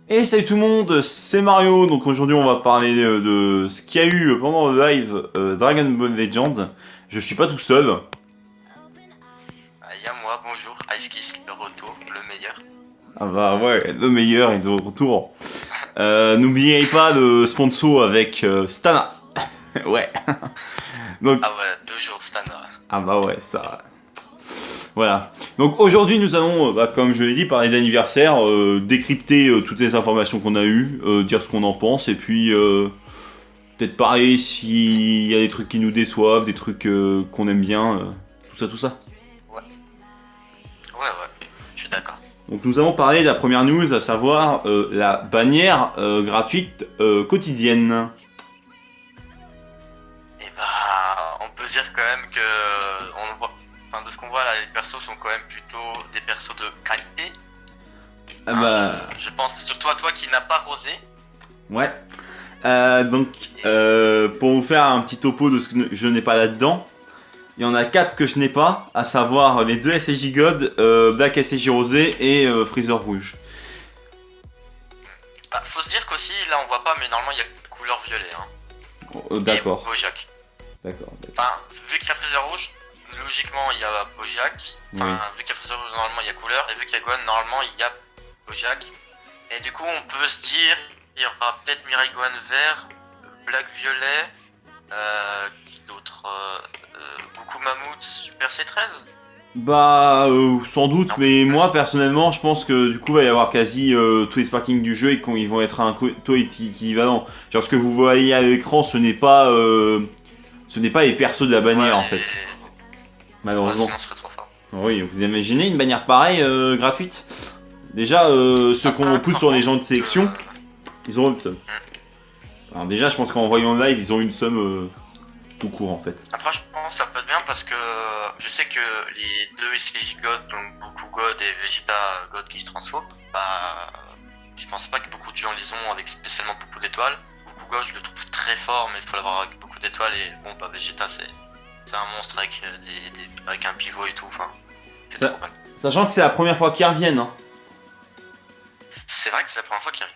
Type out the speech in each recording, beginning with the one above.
Et salut tout le monde, c'est Mario. Donc aujourd'hui on va parler de ce qu'il y a eu pendant le live Dragon Ball Legend. Je suis pas tout seul. Il y a moi, bonjour, Ice Kiss, le retour, le meilleur. Ah bah ouais, le meilleur est de retour. N'oubliez pas le sponsor avec Stana. Ouais. Donc, Ah ouais, 2 jours Stana. ah bah ouais, ça... Voilà. Donc aujourd'hui nous allons, comme je l'ai dit, parler d'anniversaire, décrypter toutes les informations qu'on a eues, dire ce qu'on en pense, et puis peut-être parler s'il y a des trucs qui nous déçoivent, des trucs qu'on aime bien, tout ça, tout ça. Ouais, je suis d'accord. Donc nous allons parler de la première news, à savoir la bannière gratuite quotidienne. Et bah, on peut dire quand même que, de ce qu'on voit là, les persos sont quand même plutôt des persos de qualité. Ah bah... Je pense surtout à toi qui n'as pas rosé. Ouais. Donc, pour vous faire un petit topo de ce que je n'ai pas là-dedans, il y en a 4 que je n'ai pas, à savoir les 2 SSJ God, Black SSJ Rosé et Freezer Rouge. Bah, faut se dire qu'aussi, là on voit pas, mais normalement il y a couleur violet. Hein. D'accord. Et Bojack. D'accord. Enfin, vu qu'il y a Freezer Rouge, logiquement il y a Bojack. Enfin, Oui. vu qu'il y a Freezer Rouge, normalement il y a couleur. Et vu qu'il y a Gohan, normalement il y a Bojack. Et du coup, on peut se dire, il y aura peut-être Mirai Gohan vert, Black violet, qui d'autre, Goku Mammouth, Super C13. Bah, sans doute, Non, mais plus. moi, personnellement, je pense que du coup, il va y avoir quasi tous les sparkings du jeu et qu'ils vont être un taux équivalent. Genre, ce que vous voyez à l'écran, ce n'est pas les persos de la bannière, Ouais, en fait. Ouais, Malheureusement. sinon ce serait trop fort. Oui, vous imaginez une bannière pareille, gratuite? Déjà, ceux qu'on pousse sur les gens de sélection, ils auront une somme. Alors déjà, je pense qu'en voyant le live, ils ont une somme tout court, en fait. Après, je pense que ça peut être bien parce que je sais que les 2 SLJ God, donc Goku God et Vegeta God qui se transforment, bah, je pense pas que beaucoup de gens les ont avec spécialement beaucoup d'étoiles. Goku God, je le trouve très fort, mais il faut l'avoir avec beaucoup d'étoiles. Et bon, bah, Vegeta, c'est un monstre avec, avec un pivot et tout. Enfin, Ça- Sachant que c'est la première fois qu'ils reviennent. Hein. c'est vrai que c'est la première fois qu'il arrive.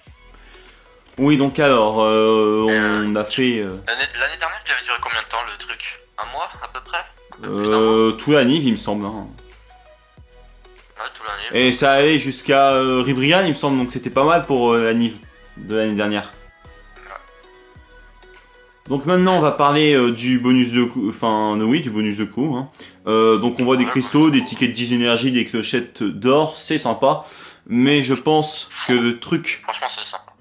Oui, donc alors, on a fait L'année dernière, il avait duré combien de temps le truc? Un mois à peu près? Un peu plus d'un mois. tout la Nive, il me semble. Hein. Ouais, tout l'année. Et ça allait jusqu'à Ribrian, il me semble, donc c'était pas mal pour la Nive de l'année dernière. Donc maintenant, on va parler du bonus de coup, enfin, oui, du bonus de coup. Hein. Donc on voit des cristaux, des tickets de 10 énergie, des clochettes d'or, c'est sympa. Mais je pense que le truc... Franchement, c'est sympa.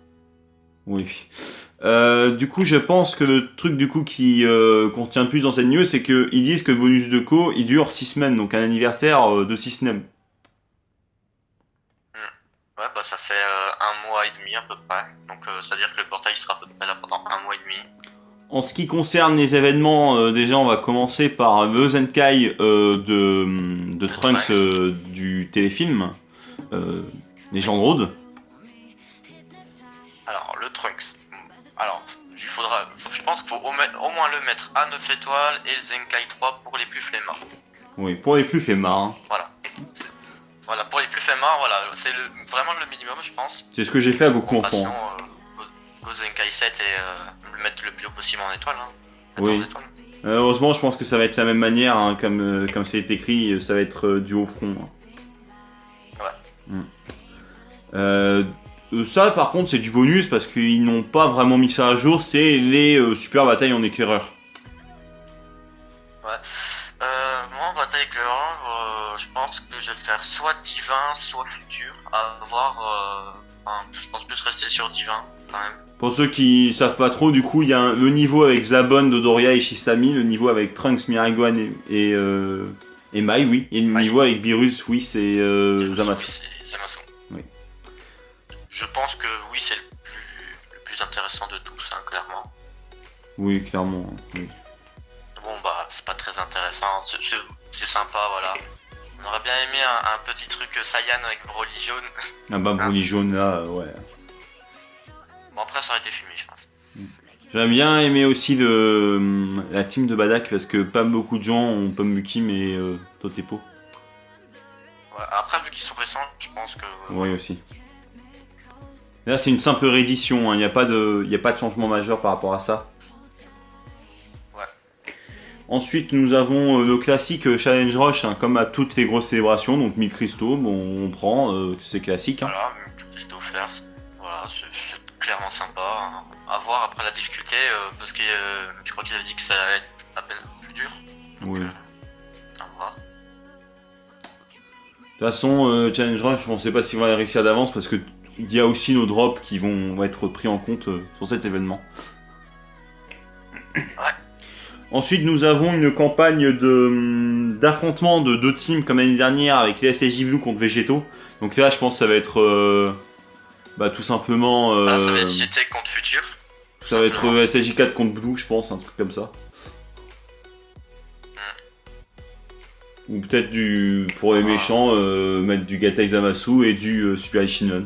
Oui. Du coup, je pense que le truc du coup qui contient le plus dans cette news, c'est qu'ils disent que le bonus de co, il dure 6 semaines, donc un anniversaire de 6 semaines. Ouais, bah ça fait un mois et demi à peu près. Donc c'est-à-dire que le portail sera à peu près là pendant un mois et demi. En ce qui concerne les événements, déjà on va commencer par le Zenkai de Trunks du téléfilm Legend Road. Alors le Trunks. Alors je pense qu'il faut au moins le mettre à 9 étoiles et le Zenkai 3 pour les plus flemmards. Oui, pour les plus flemmards. Hein. Voilà. Voilà, pour les plus flemmards, voilà, c'est vraiment le minimum je pense. C'est ce que j'ai fait à Goku enfant. Go Zenkai 7 et le mettre le plus haut possible en étoiles. Hein. Oui. Étoiles. Heureusement, je pense que ça va être la même manière, hein, comme c'est écrit, ça va être du haut front. Hein. Ouais. Ça, par contre, c'est du bonus parce qu'ils n'ont pas vraiment mis ça à jour. C'est les super batailles en éclaireur. Ouais. Moi, en bataille éclaireur, je pense que je vais faire soit divin, soit futur. À voir. Je pense plus rester sur divin quand même. Pour ceux qui savent pas trop, du coup, il y a le niveau avec Zabon, Dodoria et Shisami, le niveau avec Trunks, Mirai Gohan et Et Mai, oui. Et le Mai. niveau avec Beerus, oui, c'est Zamasu. Oui, c'est Zamasu. Oui. Je pense que oui, c'est le plus intéressant de tous, hein, clairement. Oui, clairement. Oui. Bon, bah, c'est pas très intéressant. C'est sympa, voilà. On aurait bien aimé un petit truc Saiyan avec Broly jaune. Ah bah, Broly jaune, là, ouais. Bon, après, ça aurait été fumé, je pense. J'aime bien aimer aussi la team de Badak parce que pas beaucoup de gens ont Pumbukim et Totepo. Ouais, après, vu qu'ils sont récents, je pense que... Oui, aussi. Là, c'est une simple réédition, il n'y a pas de changement majeur par rapport à ça. Ouais. Ensuite, nous avons nos classiques Challenge Rush, hein, comme à toutes les grosses célébrations. Donc 1000 cristaux, bon, on prend, c'est classique. Hein. Voilà, Crystal First. Voilà, c'est clairement sympa. Hein. À voir après la difficulté, parce que je crois qu'ils avaient dit que ça allait être à peine plus dur. Donc, Oui. à voir. De toute façon, Challenge Rush, on ne sait pas s'ils vont y réussir d'avance parce que il y a aussi nos drops qui vont être pris en compte sur cet événement. Ouais. Ensuite, nous avons une campagne d'affrontement de deux teams comme l'année dernière avec les SSJ Blue contre Végétaux. Donc là, je pense que ça va être tout simplement. Là, ça va être GT contre Futur. Ça va être SSJ 4 contre Blue, je pense, un truc comme ça. Ou peut-être pour les méchants, mettre du Gatai Zamasu et du Super Ishinon.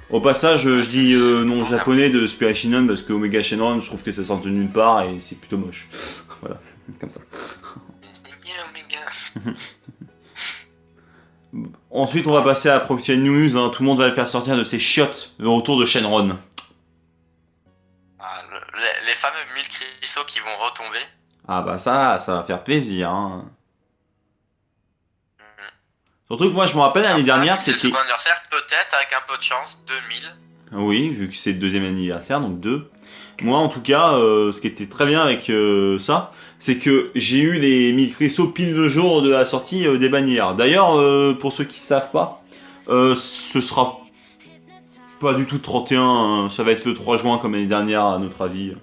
Au passage, je dis nom japonais de Super Ishinon parce que Omega Shenron, je trouve que ça sort de nulle part et c'est plutôt moche. Voilà, comme ça. Ensuite, on va passer à la prochaine news. Hein. Tout le monde va le faire sortir de ses chiottes. Le retour de Shenron. Ah, les fameux 1000 cristaux qui vont retomber. Ah bah ça va faire plaisir. Hein. Surtout que moi, je me rappelle l'année dernière, c'était... c'était... Le second anniversaire, peut-être, avec un peu de chance, 2000. Oui, vu que c'est le deuxième anniversaire, donc 2. Moi, en tout cas, ce qui était très bien avec ça, c'est que j'ai eu les 1000 cristaux pile le jour de la sortie des bannières. D'ailleurs, pour ceux qui savent pas, ce sera pas du tout le 31, hein, ça va être le 3 juin comme l'année dernière, à notre avis. Ouais,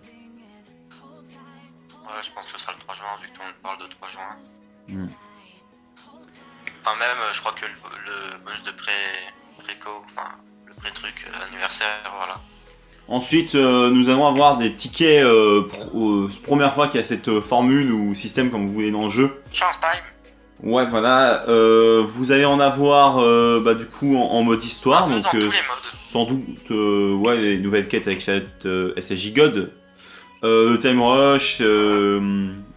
je pense que ce sera le 3 juin, vu que tout le monde parle de 3 juin. Enfin, même, je crois que le bonus de préco, enfin, le pré-truc anniversaire, voilà. Ensuite, nous allons avoir des tickets, première fois qu'il y a cette formule ou système, comme vous voulez, dans le jeu. Chance time. Ouais, voilà, vous allez en avoir, du coup, en mode histoire, donc dans tous les modes. sans doute, ouais, les nouvelles quêtes avec SSJ God, le Time Rush,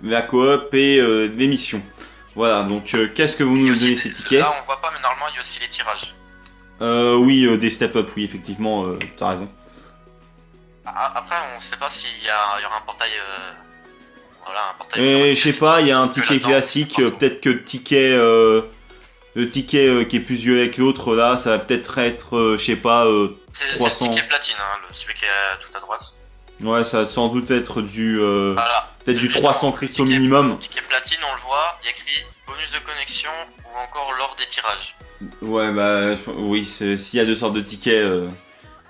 la coop et les missions. Voilà, donc qu'est-ce que vous nous donnez ces tickets? Là, on voit pas, mais normalement, il y a aussi les tirages. Oui, des step-up, oui, effectivement, t'as raison. Après, on sait pas s'il y aura un portail... voilà, un portail... Et je sais pas, il y a un ticket classique, peut-être que le ticket qui est plus violet que l'autre, là, ça va peut-être être, je sais pas, 300... C'est le ticket platine, hein, celui qui est tout à droite. Ouais, ça va sans doute être du... Voilà. Peut-être du 300 cristaux minimum. Ticket platine, on le voit, il y a écrit bonus de connexion ou encore lors des tirages. Ouais, oui, s'il y a deux sortes de tickets,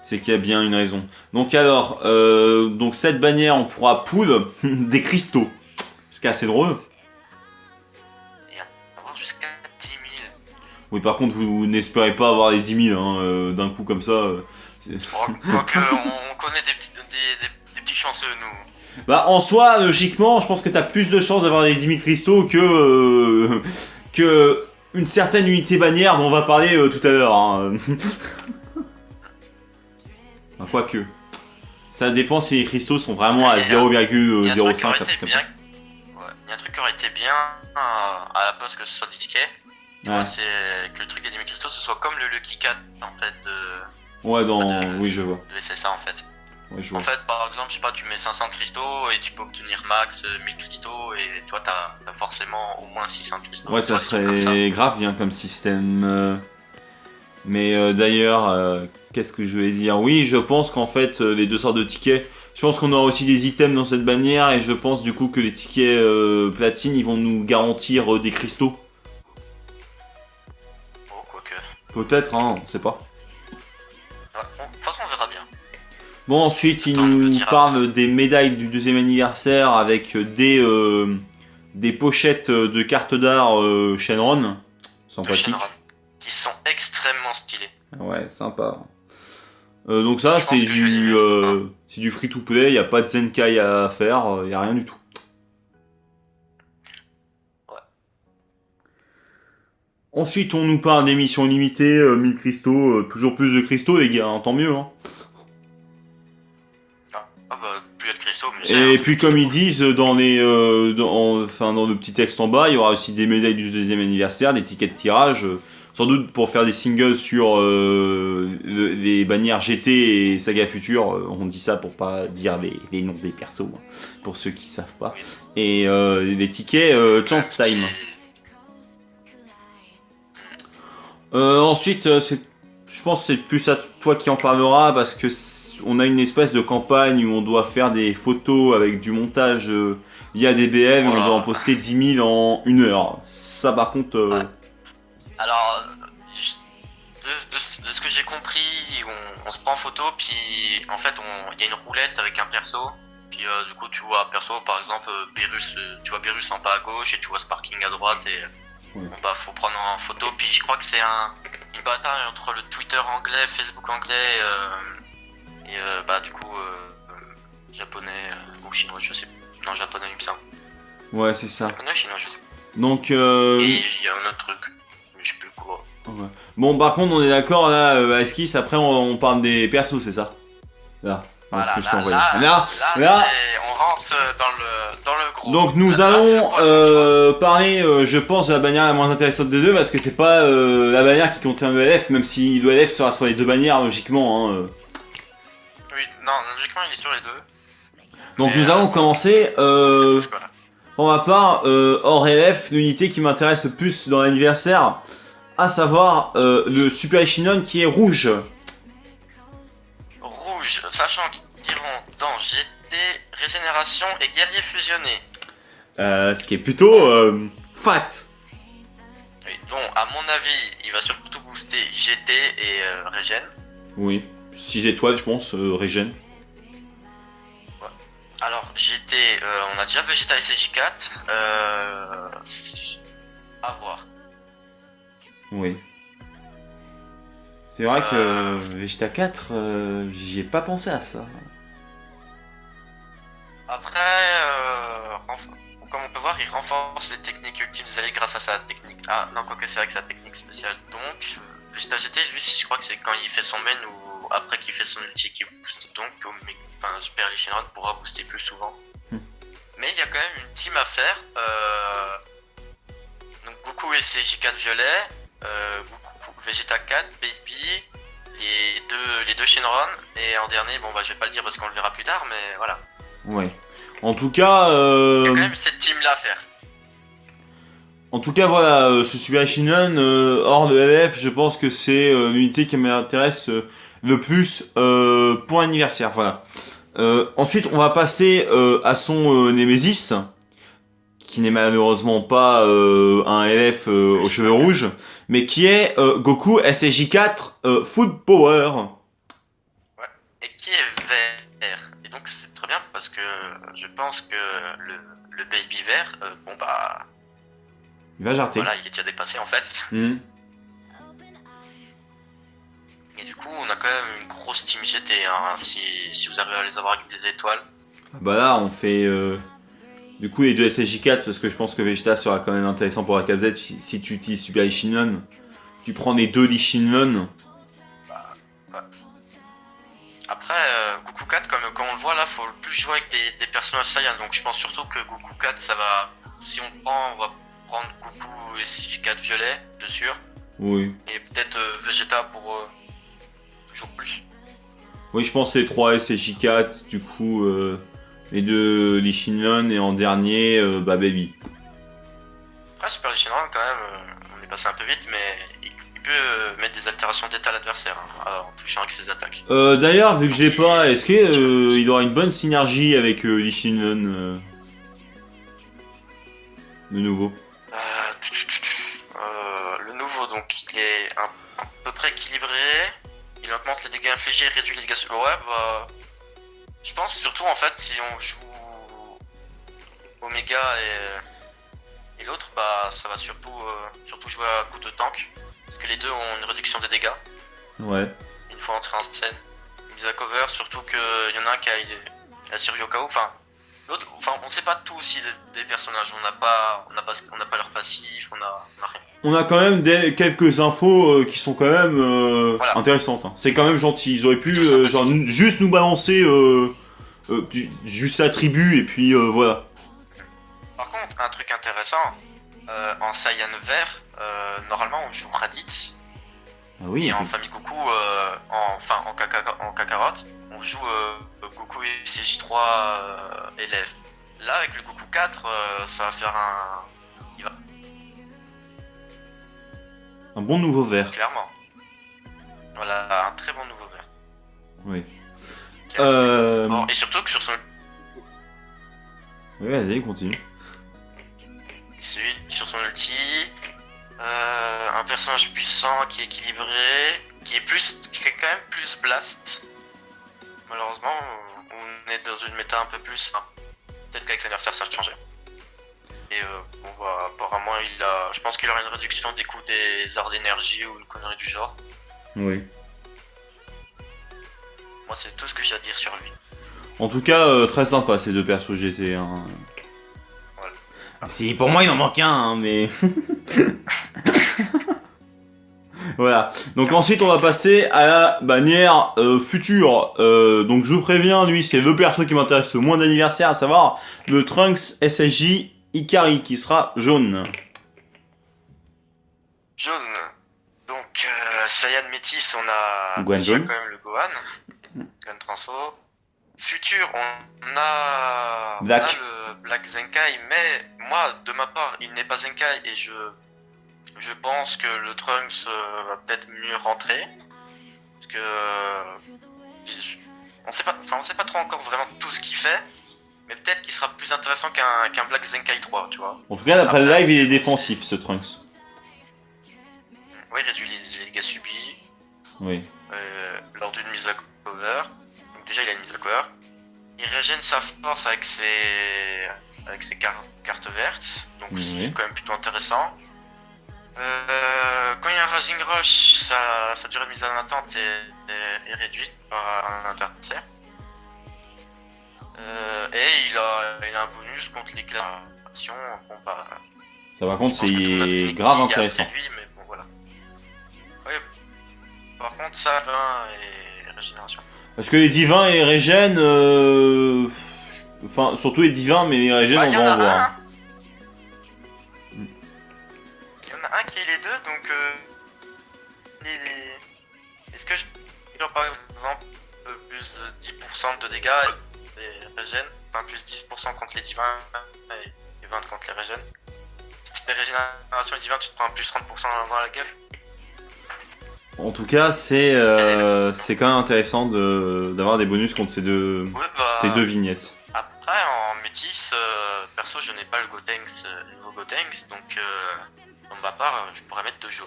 c'est qu'il y a bien une raison. Donc alors, donc cette bannière, on pourra pool des cristaux. Ce qui est assez drôle. Et avoir jusqu'à 10 000. Oui, par contre, vous n'espérez pas avoir les 10 000 hein, d'un coup comme ça. Quoique, on connaît des petits chanceux, nous. Bah, en soi, logiquement, je pense que t'as plus de chances d'avoir les 10 000 cristaux que une certaine unité bannière dont on va parler tout à l'heure. Hein. Enfin, quoique. Ça dépend si les cristaux sont vraiment à 0,05. Il y a un truc qui aurait été bien à la place que ce soit des tickets. Ouais. C'est que le truc des 10 000 cristaux, ce soit comme le Lucky Cat, en fait, de... Ouais, oui, je vois. C'est ça, en fait. Ouais, je vois. En fait, par exemple, je sais pas, tu mets 500 cristaux et tu peux obtenir max 1000 cristaux et toi, t'as forcément au moins 600 cristaux. Ouais, ça serait grave bien comme système. Mais d'ailleurs, qu'est-ce que je voulais dire? Oui, je pense qu'en fait, les deux sortes de tickets, je pense qu'on aura aussi des items dans cette bannière et je pense du coup que les tickets platine, ils vont nous garantir des cristaux. Oh, quoique. Peut-être, hein, on sait pas. Ouais, bon, de toute façon, on verra bien. Bon, ensuite, il nous parle des médailles du deuxième anniversaire avec des des pochettes de cartes d'art Shenron, sympathique. Shenron, qui sont extrêmement stylées. Ouais, sympa. Donc ça, Je pense que je vais les mettre, c'est du free-to-play, il n'y a pas de Zenkai à faire, il n'y a rien du tout. Ouais. Ensuite, on nous parle d'émissions limitées, 1000 cristaux, toujours plus de cristaux, les gars, hein, tant mieux. Hein. Ah bah, plus de cristaux, mais Et puis, comme ils disent dans dans le petit texte en bas, il y aura aussi des médailles du deuxième anniversaire, des tickets de tirage, sans doute pour faire des singles sur les bannières GT et Saga Future. On dit ça pour pas dire les noms des persos, hein, pour ceux qui savent pas. Oui. Et les tickets Chance Time. Ensuite, je pense que c'est plus à toi qui en parlera parce que on a une espèce de campagne où on doit faire des photos avec du montage via DBM et on doit en poster 10 000 en 1 heure. Ça, par contre. Ouais. Alors, de ce que j'ai compris, on se prend en photo, puis en fait, il y a une roulette avec un perso. Puis du coup, tu vois un perso, par exemple, Beerus, tu vois Beerus en bas à gauche et tu vois Sparking à droite. Et Ouais. bon, bah, faut prendre en photo. Puis je crois que c'est une bataille entre le Twitter anglais, Facebook anglais et bah, du coup, japonais ou chinois, je sais. Non, japonais, il me semble. Ouais, c'est ça. Japonais ou chinois, je sais. Donc. Et il y a un autre truc, mais je sais plus quoi. Ouais. Bon, par contre, on est d'accord là, à Esquisse, après on parle des persos, c'est ça? Là. Voilà, Ce que je t'ai là, envoyé. là, Là. on rentre dans le gros. Donc nous Là, c'est le allons poisson, tu vois. parler, je pense, de la bannière la moins intéressante des deux, parce que c'est pas la bannière qui contient l'ELF, même si l'ELF sera sur les deux bannières, logiquement. Hein. Oui, non, logiquement, il est sur les deux. Donc Mais, nous allons commencer, c'est tout ce qu'on a. pour ma part, hors LF, l'unité qui m'intéresse le plus dans l'anniversaire, à savoir le Super Echelon qui est rouge. Rouge, sachant qu'ils iront dans GT, Régénération et Guerrier Fusionné. Ce qui est plutôt fat. Oui, bon, à mon avis, il va surtout booster GT et Régène. Oui, 6 étoiles, je pense, Regen. Alors, GT, on a déjà Vegeta et CJ4. À voir. Oui. C'est vrai que Vegeta 4, j'y ai pas pensé à ça. Après, comme on peut voir, il renforce les techniques ultimes Zali grâce à sa technique. Ah, non, quoique c'est avec sa technique spéciale. Donc, Vegeta GT, lui, je crois que c'est quand il fait son main ou après qu'il fait son ulti qui booste. Donc, Super Lichenron pourra booster plus souvent. Mais il y a quand même une team à faire. Donc, Goku et CJ4 violet, Goku, Vegeta 4, Baby, les deux Shenron. Et en dernier, bon, bah, je vais pas le dire parce qu'on le verra plus tard, mais voilà. Ouais. En tout cas, Il y a quand même cette team là à faire. voilà, ce Super Echelon, hors de LF, je pense que c'est l'unité qui m'intéresse le plus pour l'anniversaire. Voilà. Ensuite, on va passer à son Nemesis, qui n'est malheureusement pas un LF aux cheveux rouges, mais qui est Goku SSJ4 Food Power. Ouais. Et qui est vert. Et donc c'est très bien parce que je pense que le baby vert, bon bah Il va jarter. voilà, il est déjà dépassé en fait. Mmh. Et du coup, on a quand même une grosse team GT, hein, si vous arrivez à les avoir avec des étoiles. Bah là, on fait du coup les deux SSJ4 parce que je pense que Vegeta sera quand même intéressant pour la 4Z si tu utilises Super Lichinlon. Tu prends les deux Lichinlon. Après, Goku 4, comme on le voit là, faut le plus jouer avec des personnages Saiyans. Donc je pense surtout que Goku 4, ça va. Si on prend, on va prendre Goku et CJ4 violet, de sûr. Oui. Et peut-être Vegeta pour toujours plus. Oui, je pense que c'est 3 SSJ4, du coup les deux Lichinlon et en dernier bah Baby. Après, Super Lichinron, quand même, on est passé un peu vite, mais il peut mettre des altérations d'état à l'adversaire en touchant avec ses attaques. D'ailleurs, vu que je l'ai pas, est-ce que il aura une bonne synergie avec Lichinlon le nouveau? Le nouveau, donc, il est à peu près équilibré. Il augmente les dégâts infligés et réduit les dégâts sur le web. Je pense surtout, en fait, si on joue Omega Et l'autre, bah, ça va surtout jouer à coup de tank. Parce que les deux ont une réduction des dégâts. Ouais. Une fois entré en scène. Mise à cover, surtout qu'il y en a un qui a la survie au cas où. Enfin, l'autre, on sait pas tout aussi des personnages. On n'a pas leur passif, on a rien. On a quand même quelques infos qui sont quand même Voilà. intéressantes. Hein. C'est quand même gentil. Ils auraient pu genre, juste nous balancer juste la tribu et puis voilà. Par contre, un truc intéressant, en Saiyan vert, normalement on joue Raditz. Ah oui. Et en famille Goku, en Kakarot, on joue Goku et CJ3 élève. Là, avec le Goku 4, ça va faire un bon nouveau vert. Clairement. Voilà, un très bon nouveau vert. Oui. Bon, et surtout que sur son... Oui, vas-y, continue. Celui sur son ulti, un personnage puissant qui est équilibré, qui est quand même plus blast. Malheureusement, on est dans une méta un peu plus. Hein. Peut-être qu'avec l'anniversaire ça a changé. Et bon bah apparemment je pense qu'il aura une réduction des coûts des arts d'énergie ou une connerie du genre. Oui. Moi c'est tout ce que j'ai à dire sur lui. En tout cas, très sympa ces deux persos GT. Hein. Voilà. Si, pour moi il en manque un, hein, mais... Voilà. Donc ensuite on va passer à la bannière future. Donc je vous préviens, lui c'est le perso qui m'intéresse le moins d'anniversaire, à savoir le Trunks SSJ Ikari qui sera jaune. Jaune. Donc Saiyan Métis, on a Gohan déjà jaune. quand même le Gohan. Gohan Transfo. Futur, on a le Black Zenkai, mais moi de ma part il n'est pas Zenkai et je pense que le Trunks va peut-être mieux rentrer. Parce que on sait pas trop encore vraiment tout ce qu'il fait. Mais peut-être qu'il sera plus intéressant qu'un Black Zenkai 3, tu vois. En tout cas, d'après le live, il est défensif, ce Trunks. Oui, il réduit les dégâts subis. Oui. Lors d'une mise à cover. Donc déjà, il a une mise à cover. Il régène sa force avec ses cartes vertes. Donc c'est quand même plutôt intéressant. Quand il y a un Rising Rush, sa durée de mise en attente est réduite par un adversaire. Et il a un bonus contre l'éclairation. Bon bah. Ça par contre c'est grave intéressant. Lui, mais bon voilà. Ouais. Par contre ça et régénération. Parce que les divins et régènent, enfin surtout les divins, mais les régènent on va en voir. Il y en a un qui est les deux, donc est-ce que genre par exemple plus de 10% de dégâts les régènes, enfin plus 10% contre les divins et 20 contre les régènes. Si tu fais régénération et divin, tu te prends un plus 30% dans la gueule. En tout cas, c'est quand même intéressant d'avoir des bonus contre ces deux vignettes. Après, en métis, perso, je n'ai pas le nouveau Gotenks, donc de ma part, je pourrais mettre 2 jaunes.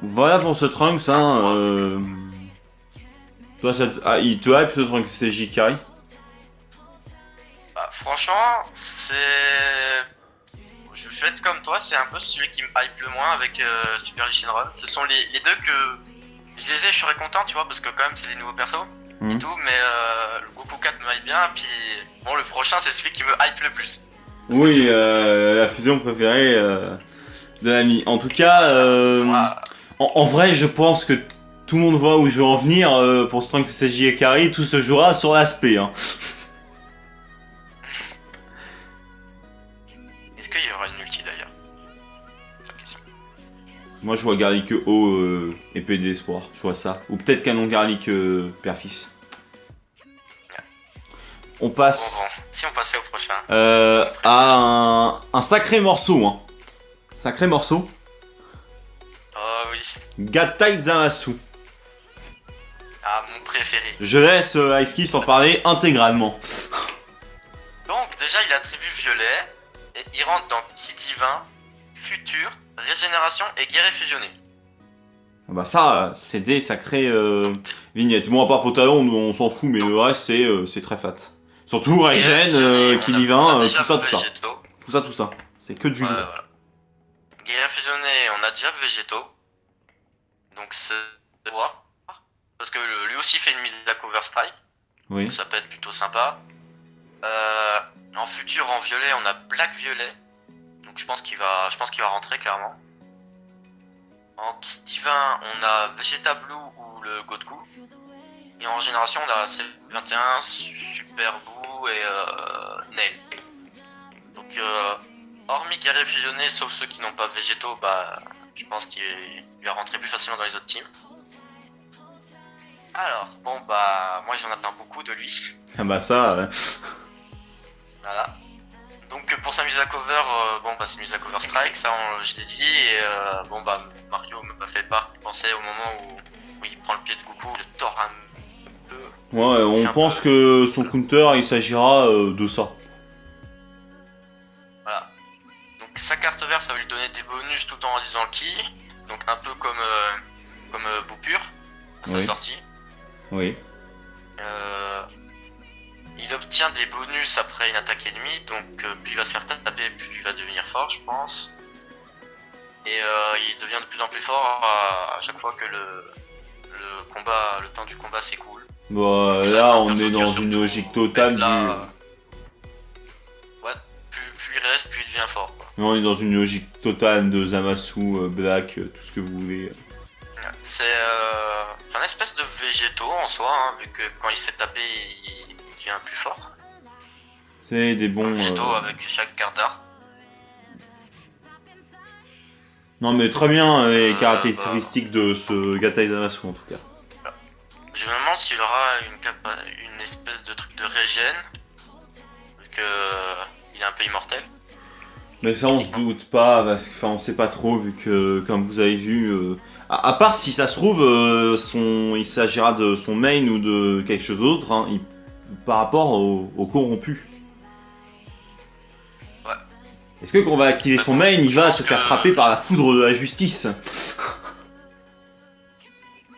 Voilà pour ce Trunks, hein. Toi, il te hype ce Trunks SSJ Ikari? Bah, franchement, je vais être comme toi, c'est un peu celui qui me hype le moins avec Super Lee Shinron. Ce sont les deux que je les ai, je serais content, tu vois, parce que quand même c'est des nouveaux persos et tout, mais le Goku 4 me hype bien, puis bon, le prochain c'est celui qui me hype le plus. Oui, la fusion préférée de l'ami. En tout cas, en vrai, je pense que tout le monde voit où je veux en venir pour ce Trunks SSJ Ikari, tout se jouera sur l'aspect. Hein. Est-ce qu'il y aura une ulti d'ailleurs? Moi je vois Garlic haut épée d'espoir, je vois ça. Ou peut-être canon Garlic père-fils. On passe si on passait au prochain. à un sacré morceau. Hein. Sacré morceau. Oh oui. Gattai Zamasu. Ah, mon préféré. Je laisse Ice en parler intégralement. Donc déjà il attribue violet et il rentre dans Ki divin, futur, régénération et guerrier fusionné. Bah ça, c'est des sacrées vignettes. Bon, à part Potalon, on s'en fout, mais le reste, c'est très fat. Surtout Regen, Ki divin, tout ça, tout ça. tout ça, tout ça. C'est que du Ouais, lourd. voilà. Guerrier fusionné, on a déjà Végéto. Donc c'est voir. Parce que lui aussi fait une mise à Cover Strike. Oui. Donc ça peut être plutôt sympa. En futur, en violet, on a Black Violet. Donc je pense qu'il va rentrer clairement. En kit divin, on a Vegeta Blue ou le Godku. Et en régénération, on a C21, Super Boo et Nail. Donc hormis guerrier fusionné, sauf ceux qui n'ont pas végétaux, bah je pense qu'il va rentrer plus facilement dans les autres teams. Alors, bon bah moi j'en attends beaucoup de lui. Ah bah ça... Voilà. Donc pour sa mise à cover, bon bah c'est une mise à cover strike, ça je l'ai dit, et bon bah Mario m'a fait part, il pensait au moment où il prend le pied de Goku, le tord un peu. Ouais, on pense que son counter, il s'agira de ça. Voilà. Donc sa carte verte, ça va lui donner des bonus tout en disant qui, donc un peu comme Boupure, à sa Oui. sortie. Oui. Il obtient des bonus après une attaque ennemie, donc plus il va se faire taper, plus il va devenir fort, je pense. Et il devient de plus en plus fort à chaque fois que le temps du combat s'écoule. Bah Ça, là, un on perso est qui dans va une surtout logique totale être du... là, ouais, plus il reste, plus il devient fort, quoi. On est dans une logique totale de Zamasu, Black, tout ce que vous voulez. C'est un espèce de végétaux en soi, hein, vu que quand il se fait taper, il devient plus fort. C'est des bons... Végétaux avec chaque quart d'heure. Non mais très bien les Bah, caractéristiques de ce Gatai Zamasu en tout cas. je me demande s'il aura une espèce de truc de régène, vu que il est un peu immortel. Mais ça on se doute pas, parce que, enfin on sait pas trop vu que comme vous avez vu... à part si ça se trouve, il s'agira de son main ou de quelque chose d'autre, hein, par rapport au corrompu. Ouais. Est-ce que quand on va activer son main, il va se faire frapper par la foudre de la justice?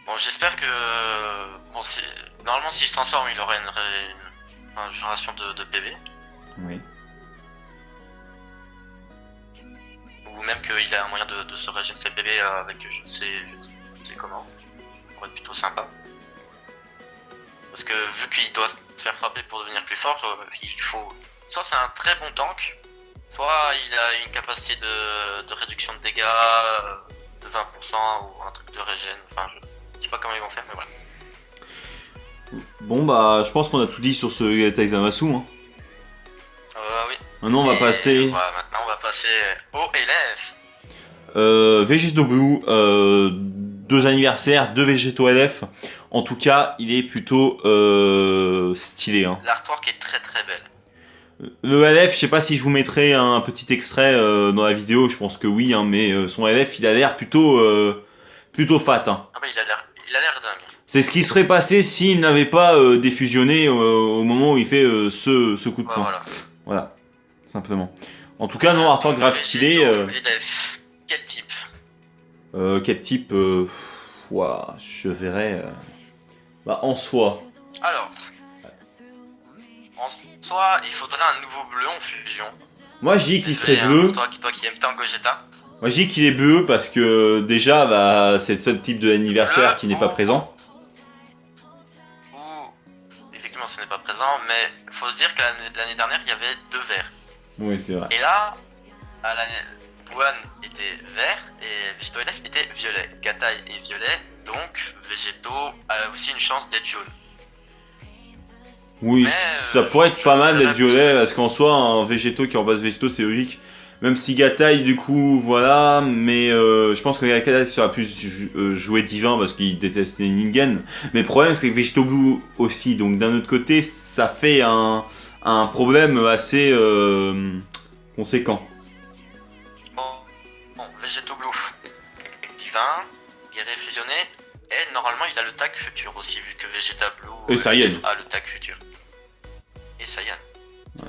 Bon, j'espère que bon, normalement s'il se transforme, il aura une génération de PV, Oui. ou même qu'il a un moyen de se régénérer ses PV avec je ne sais comment. Ça pourrait être plutôt sympa. Parce que vu qu'il doit se faire frapper pour devenir plus fort, il faut soit c'est un très bon tank, soit il a une capacité de réduction de dégâts de 20% ou un truc de régène. Enfin, je sais pas comment ils vont faire, mais voilà. Bon bah je pense qu'on a tout dit sur ce Gatai Zamasu. Hein. Oui. Maintenant on va passer... Maintenant on va passer au LF. Végéto Blue, 2 anniversaires, 2 Végéto LF. En tout cas, il est plutôt stylé. Hein. L'artwork est très très belle. Le LF, je sais pas si je vous mettrai un petit extrait dans la vidéo, je pense que oui, hein, mais son LF, il a l'air plutôt fat. Hein. Ah bah il a l'air dingue. C'est ce qui serait passé s'il n'avait pas défusionné au moment où il fait ce coup de poing. Voilà, simplement. En tout cas, non, artwork grave stylé. LF. Quel type? Quel type ouah, je verrais... Bah, en soi. Alors, en soi, il faudrait un nouveau bleu en fusion. Moi, je dis qu'il serait bleu. Toi qui aimes tant Gogeta. Moi, je dis qu'il est bleu parce que déjà, bah, c'est le seul type de l'anniversaire qui n'est pas présent. Ou, effectivement, ce n'est pas présent, mais faut se dire que l'année dernière, il y avait 2 verts. Oui, c'est vrai. Et là, à l'année, Buan était vert et Végéto LF était violet. Gatai est violet, donc Végéto a aussi une chance d'être jaune. Oui, Mais, ça pourrait être pas mal d'être violet parce qu'en soi, un Végéto qui remplace Végéto, c'est logique. Même si Gatai, du coup, voilà, mais je pense que Gatai sera plus jouer divin parce qu'il déteste les Ningen. Mais le problème, c'est que Végéto Blue aussi, donc d'un autre côté, ça fait un problème assez conséquent. Bon, Végéto Blue, divin, guerrier fusionné, et normalement il a le tag futur aussi, vu que Vegeta Blue Et Saiyan a le tag futur. Et Saiyan. Ouais.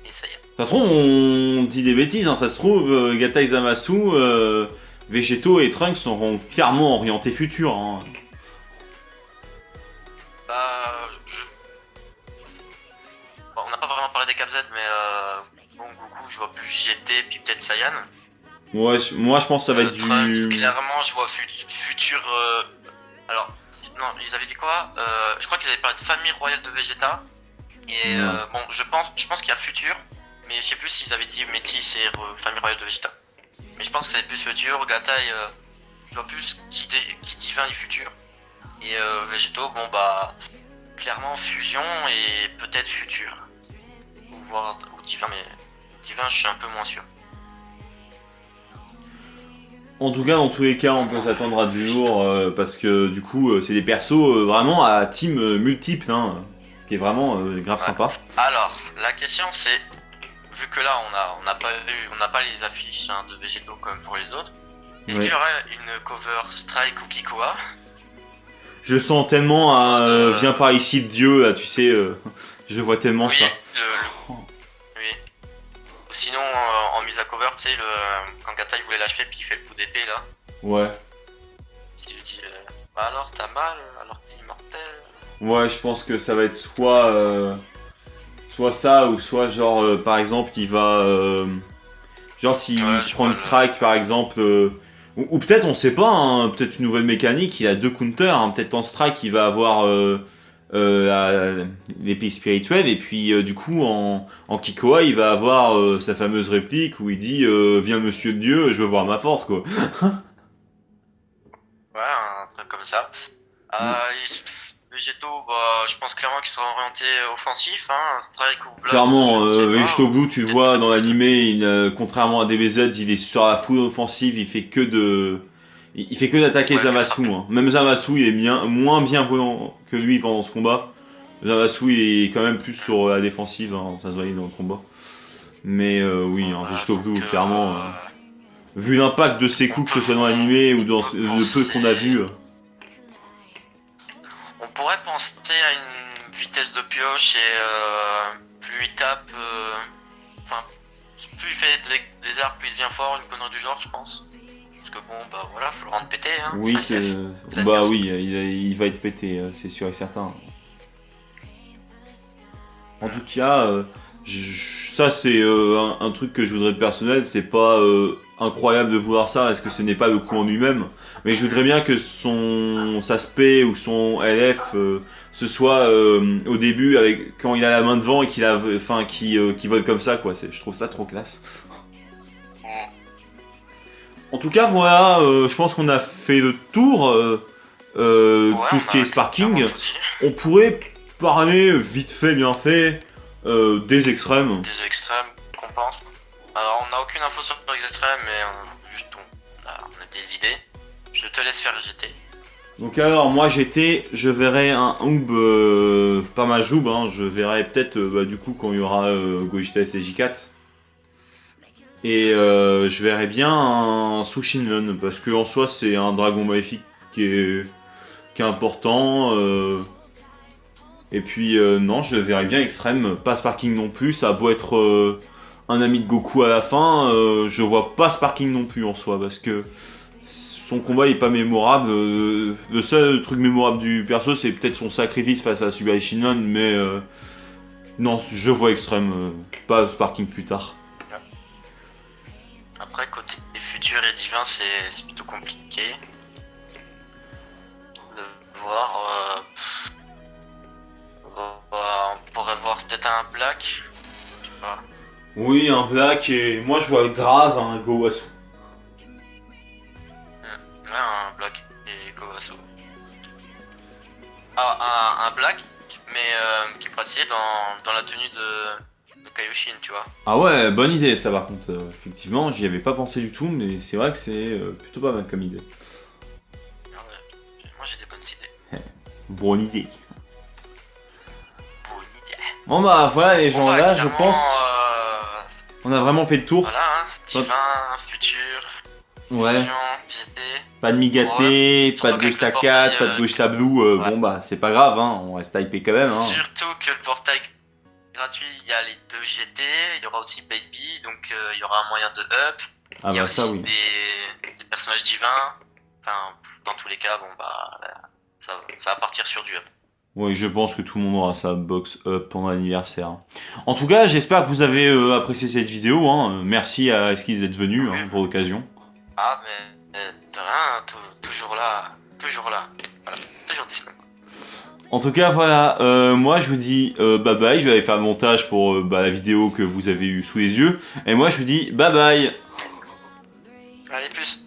Et Saiyan. De toute façon, on dit des bêtises, hein. Ça se trouve, Gatai Zamasu, Végéto et Trunks seront clairement orientés futur. Hein. Bah, bon, on n'a pas vraiment parlé des Cap Z, mais je vois plus GT, puis peut-être Saiyan. Ouais, moi je pense que ça va être Trunks, du... clairement, je vois futur. Alors, non, ils avaient dit quoi? Je crois qu'ils avaient parlé de famille royale de Vegeta. Et Non. bon, je pense qu'il y a futur, mais je sais plus s'ils avaient dit Métis et famille royale de Vegeta. Mais je pense que ça va être plus futur. Gatai, je vois plus qui divin et futur. Et Végétaux, bon bah, clairement fusion et peut-être futur. Ou divin, mais divin, je suis un peu moins sûr. En tout cas, dans tous les cas, on peut s'attendre à du lourd parce que du coup, c'est des persos vraiment à team multiple, hein, ce qui est vraiment grave Ouais. sympa. Alors, la question c'est, vu que là on n'a pas les affiches hein, de Végétaux comme pour les autres, est-ce Ouais. qu'il y aurait une cover Strike ou Kikoa? Je sens tellement En un mode, viens par ici de Dieu, là, tu sais, je vois tellement oui, ça. oui. Ou sinon, en mise à cover, tu sais, quand Gatai voulait l'achever, puis il fait le coup d'épée là. Ouais. Il lui dit, bah alors t'as mal, alors que t'es immortel. Ouais, je pense que ça va être soit ça, ou soit genre, par exemple, il va... genre s'il Ouais, se je prend vois une strike, par exemple... ou peut-être, on sait pas, hein, peut-être une nouvelle mécanique, il a 2 counters, hein, peut-être en strike, il va avoir l'épée spirituelle, et puis du coup, en Kikoa, il va avoir sa fameuse réplique où il dit viens monsieur Dieu, je veux voir ma force, quoi. Ouais, un truc comme ça. Végétaux, bah, je pense clairement qu'ils sont orientés offensifs, hein. Strike ou Blast, je Clairement, ne sais pas. Vegetable Blue, tu le Peut-être vois dans Dragon. l'animé, contrairement à DBZ, il est sur la full offensive, il fait que de... Il fait que d'attaquer Ouais, que Zamasu, frapper. hein. Même Zamasu, il est moins bien volant que lui pendant ce combat. Zamasu, il est quand même plus sur la défensive, hein, ça se voyait dans le combat. Mais oui, Bon, hein, bah, Vegetable donc, Blue, clairement, vu l'impact de ses coups, que ce soit dans l'animé ou dans on peut le peu qu'on a vu, penser. On pourrait penser à une vitesse de pioche et plus il tape, enfin, plus il fait des arcs, plus il devient fort, une connerie du genre, je pense. Parce que bon, bah voilà, faut le rendre pété, hein, oui, c'est c'est... un IF. Bah oui, il va être pété, c'est sûr et certain. En tout cas, ça c'est un truc que je voudrais de personnel, c'est pas incroyable de vouloir ça, est-ce que ce n'est pas le coup en lui-même, mais je voudrais bien que sa spé ou son LF ce soit au début avec quand il a la main devant et qui vole comme ça quoi, je trouve ça trop classe. En tout cas voilà, je pense qu'on a fait le tour Ouais, tout ce on qui est a clairement sparking. tout dit. On pourrait parler vite fait, bien fait, des extrêmes. Des extrêmes qu'on pense. Alors, on n'a aucune info sur les extrêmes, mais juste on a des idées. Je te laisse faire GT. Donc alors moi je verrai un Oob, pas ma Joub, hein, je verrai peut-être du coup quand il y aura Gogeta SJ4. Et je verrai bien un Sushinlon, parce que en soi c'est un dragon maléfique qui est important. Et puis non, je le verrai bien extrême, pas Sparking non plus, ça a beau être un ami de Goku à la fin, je vois pas Sparking non plus en soi, parce que son combat est pas mémorable. Le seul truc mémorable du perso, c'est peut-être son sacrifice face à Sugai Shinlon, mais non, je vois extrême, pas Sparking plus tard. Après, côté futur et divin, c'est plutôt compliqué de voir. On pourrait voir peut-être un Black. Je sais pas. Oui, un Black, et moi je vois grave un Gowasu. Ouais, un Black et Kowasu. Ah, un Black, mais qui pratiquait dans la tenue de Kaioshin, tu vois. Ah ouais, bonne idée ça par contre, effectivement, j'y avais pas pensé du tout, mais c'est vrai que c'est plutôt pas mal comme idée. Ah ouais, moi j'ai des bonnes idées. Bonne idée. Bonne idée. Bon bah voilà les gens, Bon, bah, là je clairement, pense on a vraiment fait le tour. voilà, hein, divin, futur, Ouais. fusion, GT. Pas de Migaté, Surtout pas de qu'avec Gogeta le 4, portail, pas de Gogeta Blue, ouais. bon bah c'est pas grave, hein, on reste hypé quand même. Hein. Surtout que le portail gratuit, il y a les deux GT, il y aura aussi Baby, donc il y aura un moyen de up. Ah Il y a bah aussi ça oui. des personnages divins. Enfin, dans tous les cas, bon bah, ça va partir sur du up. Oui, je pense que tout le monde aura sa box up pendant l'anniversaire. En tout cas, j'espère que vous avez apprécié cette vidéo. Hein. Merci à Esquisse d'être venu Oui. hein, pour l'occasion. Ah, mais de rien, toujours là, toujours là. Voilà, toujours disponible. En tout cas, voilà, moi je vous dis bye bye. Je vais aller faire le montage pour la vidéo que vous avez eue sous les yeux. Et moi je vous dis bye bye. Allez, plus.